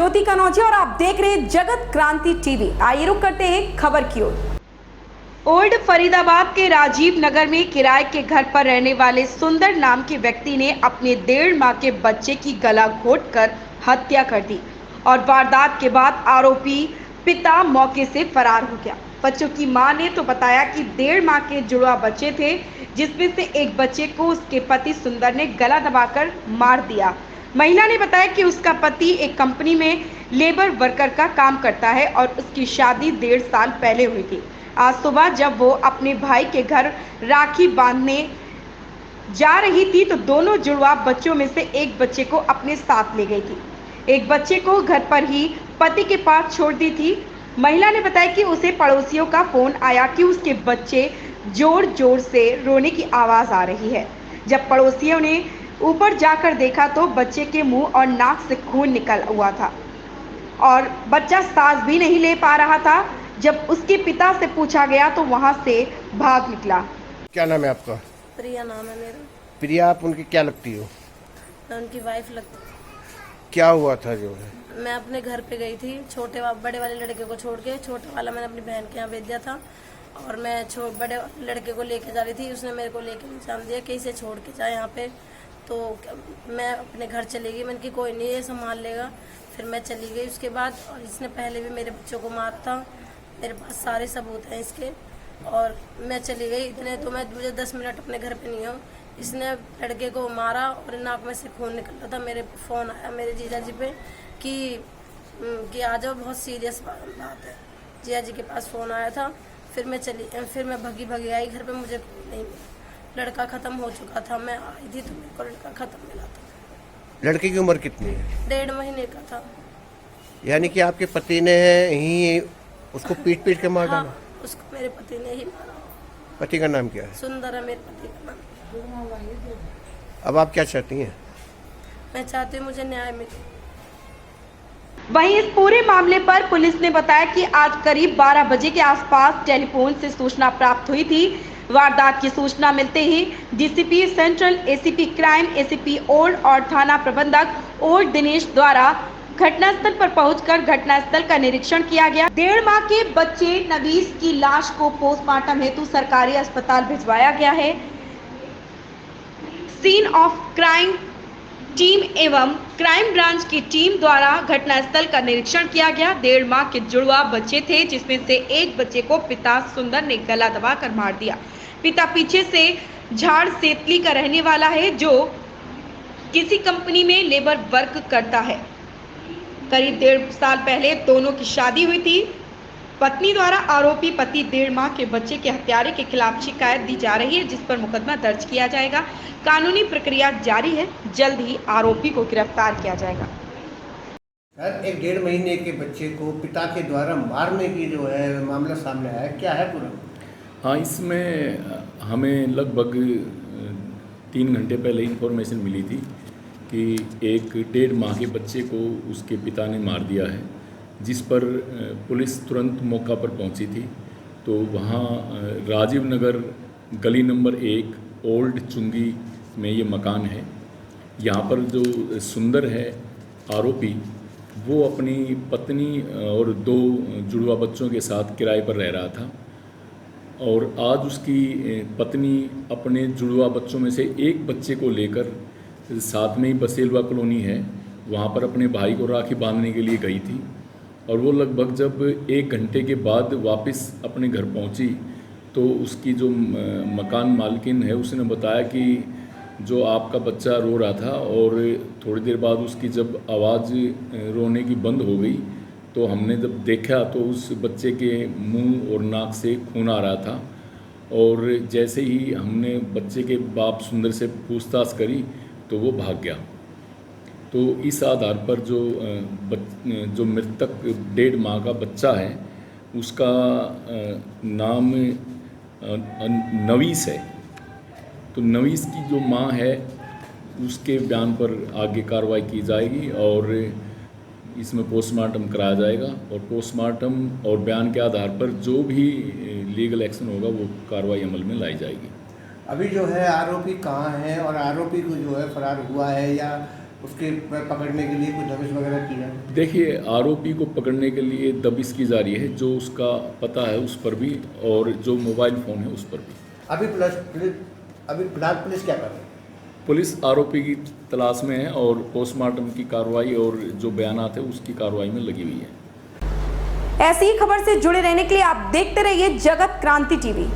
ज्योति कनौजिया और आप देख रहे हैं जगत क्रांति टीवी। आइए रुक करते हैं खबर की ओर। ओल्ड फरीदाबाद के राजीव नगर में किराए के घर पर रहने वाले सुंदर नाम के व्यक्ति ने अपने 1.5 माह के बच्चे की गला घोंटकर हत्या कर दी और वारदात के बाद आरोपी पिता मौके से फरार हो गया। बच्चों की मां ने तो बताया कि 1.5 माह के जुड़वा बच्चे थे, जिसमें से एक बच्चे को उसके पति सुंदर ने गला दबाकर मार दिया। महिला ने बताया कि उसका पति एक कंपनी में लेबर वर्कर का काम करता है और उसकी शादी 1.5 साल पहले हुई थी। आज सुबह जब वो अपने भाई के घर राखी बांधने जा रही थी तो दोनों जुड़वा बच्चों में से एक बच्चे को अपने साथ ले गई थी। एक बच्चे को घर पर ही पति के पास छोड़ दी थी। महिला ने बताया कि उसे पड़ोसियों का फोन आया कि उसके बच्चे जोर जोर से रोने की आवाज आ रही है। जब पड़ोसियों ने ऊपर जाकर देखा तो बच्चे के मुंह और नाक से खून निकल हुआ था और बच्चा सांस भी नहीं ले पा रहा था। जब उसके पिता से पूछा गया तो वहां से भाग निकला। क्या नाम है आपका? प्रिया नाम है मेरा। प्रिया, आप उनकी क्या लगती हो? मैं उनकी वाइफ लगती हूँ। क्या हुआ था जो है? मैं अपने घर पे गई थी, बड़े वाले लड़के को छोड़ के। छोटा वाला मैंने अपनी बहन के यहाँ भेज दिया था और मैं बड़े लड़के को लेके जा रही थी। उसने मेरे को लेके नहीं जान दिया कि इसे छोड़ के जाए यहाँ पे। तो मैं अपने घर चली गई। मैंने कि कोई नहीं, ये संभाल लेगा। फिर मैं चली गई उसके बाद। और इसने पहले भी मेरे बच्चों को मारा था, मेरे पास सारे सबूत हैं इसके। और मैं चली गई इतने तो मुझे 10 मिनट अपने घर पे नहीं हूँ। इसने लड़के को मारा और नाक में से खून निकल रहा था। मेरे फ़ोन आया मेरे जीजा जी पे कि आ जाओ, बहुत सीरियस बात है। जीजा जी के पास फ़ोन आया था। फिर मैं भगी आई घर पे। मुझे नहीं मिला, लड़का ख़त्म हो चुका था। मैं आई थी तो मेरे को लड़का ख़त्म मिला था। लड़के की उम्र कितनी है? 1.5 महीने का था। यानी कि आपके पति ने ही उसको पीट के मार डाला? हाँ, उसको मेरे पति ने ही मारा। पति का नाम क्या है? सुंदर है मेरे पति का नाम। अब आप क्या चाहती हैं? मैं चाहती हूँ मुझे न्याय मिले। वहीं इस पूरे मामले पर पुलिस ने बताया कि आज करीब 12 बजे के आसपास टेलीफोन से सूचना प्राप्त हुई थी। वारदात की सूचना मिलते ही DCP central, ACP crime, ACP old और थाना प्रबंधक ओल्ड दिनेश द्वारा घटनास्थल पर पहुंचकर घटनास्थल का निरीक्षण किया गया। 1.5 माह के बच्चे नवीस की लाश को पोस्टमार्टम हेतु सरकारी अस्पताल भिजवाया गया है। सीन ऑफ क्राइम टीम एवं क्राइम ब्रांच की टीम द्वारा घटनास्थल का निरीक्षण किया गया। 1.5 माह के जुड़वा बच्चे थे, जिसमें से एक बच्चे को पिता सुंदर ने गला दबाकर मार दिया। पिता पीछे से झाड़ सेतली का रहने वाला है, जो किसी कंपनी में लेबर वर्क करता है। करीब 1.5 साल पहले दोनों की शादी हुई थी। पत्नी द्वारा आरोपी पति 1.5 माह के बच्चे के हत्यारे के खिलाफ शिकायत दी जा रही है, जिस पर मुकदमा दर्ज किया जाएगा। कानूनी प्रक्रिया जारी है, जल्द ही आरोपी को गिरफ्तार किया जाएगा। सर, एक 1.5 महीने के बच्चे को पिता के द्वारा मारने की जो है मामला सामने आया, क्या है पूरा? हाँ, इसमें हमें लगभग 3 घंटे पहले इन्फॉर्मेशन मिली थी कि एक 1.5 माह के बच्चे को उसके पिता ने मार दिया है, जिस पर पुलिस तुरंत मौका पर पहुंची थी। तो वहाँ राजीव नगर गली नंबर 1 ओल्ड चुंगी में ये मकान है। यहाँ पर जो सुंदर है आरोपी, वो अपनी पत्नी और 2 जुड़वा बच्चों के साथ किराए पर रह रहा था और आज उसकी पत्नी अपने जुड़वा बच्चों में से एक बच्चे को लेकर साथ में ही बसेलवा कॉलोनी है, वहाँ पर अपने भाई को राखी बांधने के लिए गई थी। और वो लगभग जब 1 घंटे के बाद वापस अपने घर पहुँची तो उसकी जो मकान मालकिन है उसने बताया कि जो आपका बच्चा रो रहा था और थोड़ी देर बाद उसकी जब आवाज़ रोने की बंद हो गई तो हमने जब देखा तो उस बच्चे के मुंह और नाक से खून आ रहा था। और जैसे ही हमने बच्चे के बाप सुंदर से पूछताछ करी तो वो भाग गया। तो इस आधार पर जो मृतक 1.5 माह का बच्चा है उसका नाम नवीस है। तो नवीस की जो माँ है उसके बयान पर आगे कार्रवाई की जाएगी और इसमें पोस्टमार्टम कराया जाएगा और पोस्टमार्टम और बयान के आधार पर जो भी लीगल एक्शन होगा वो कार्रवाई अमल में लाई जाएगी। अभी जो है आरोपी कहाँ है और आरोपी को जो है फरार हुआ है या उसके पकड़ने के लिए कोई दबिश वगैरह की है? देखिए, आरोपी को पकड़ने के लिए दबिश की जा रही है, जो उसका पता है उस पर भी और जो मोबाइल फ़ोन है उस पर भी। अभी फिलहाल पुलिस क्या कर रही है? पुलिस आरोपी की तलाश में है और पोस्टमार्टम की कार्रवाई और जो बयानात है उसकी कार्रवाई में लगी हुई है। ऐसी ही खबर से जुड़े रहने के लिए आप देखते रहिए जगत क्रांति टीवी।